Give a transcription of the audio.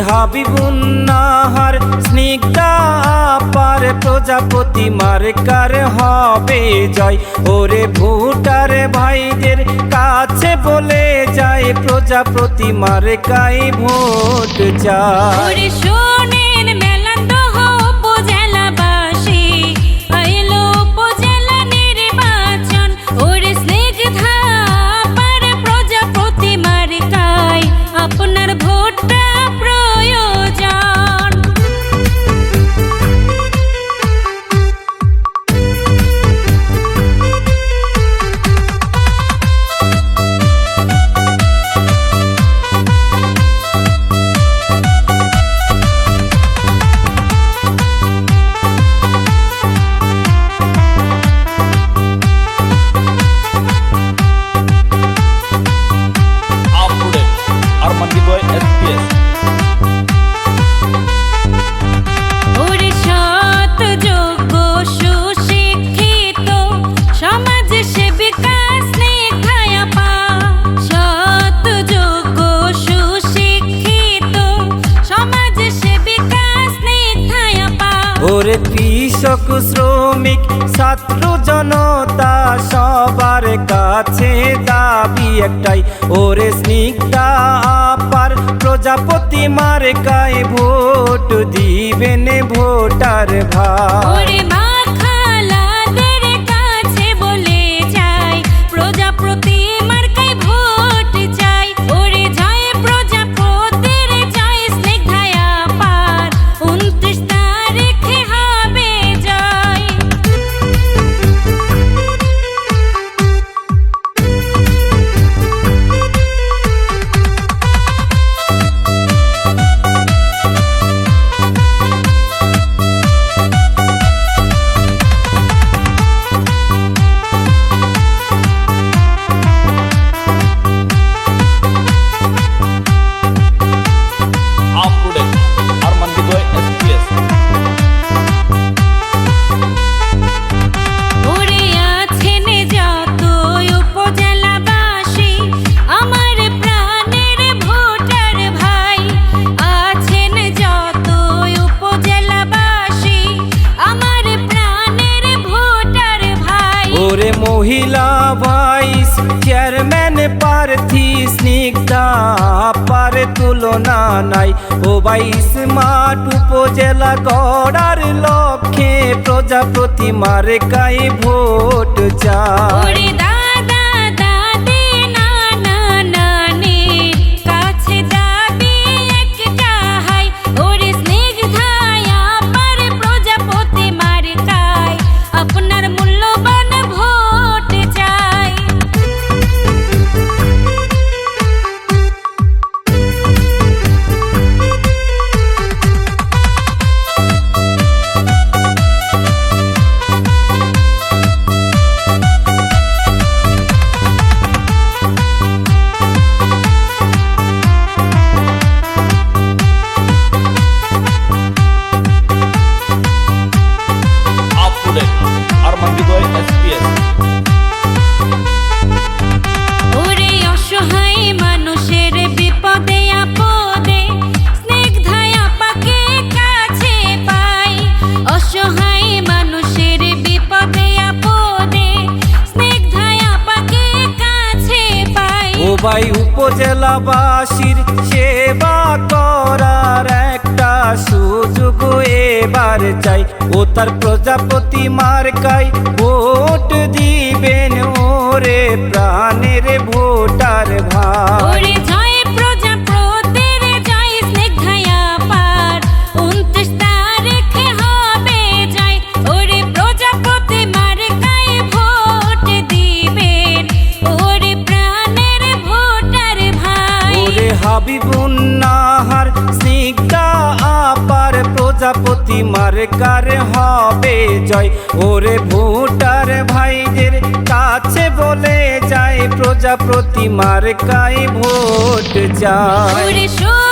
হাবিবুন্নাহার স্নিগ্ধা আপার প্রজাপতি মার্কার হবে জয়। ওরে ভোটার ভাইদের কাছে বলে যায় প্রজাপতি মার্কায় ভোট চায়। ওরে কৃষক শ্রমিক ছাত্র জনতা সবার কাছে দাবি একটাই, ওরে স্নিগ্ধা আপার প্রজাপতি মার্কায় ভোট দিবেন ভোটার ভাই। ওরে মহিলা ভাইস চেয়ারম্যান প্রার্থী স্নিগ্ধা আপার তুলনা নাই। ও বাইশ মাঠ উপজেলা গড়ার লক্ষ্যে প্রজাপতি মার্কায় ভোট চায়। ভাই উপজেলাবাসীর সেবা করার একটা সুযোগ এবার চাই। ও তার প্রজাপতি মার্কায় ভোট দিবেন ওরে প্রাণের ভোটার ভাই। হাবিবুন্নাহার স্নিগ্ধা আপার প্রজাপতি মার্কার হবে জয়। ওরে ভোটার ভাইদের কাছে বলে যায় প্রজাপতি মার্কায় ভোট চায়।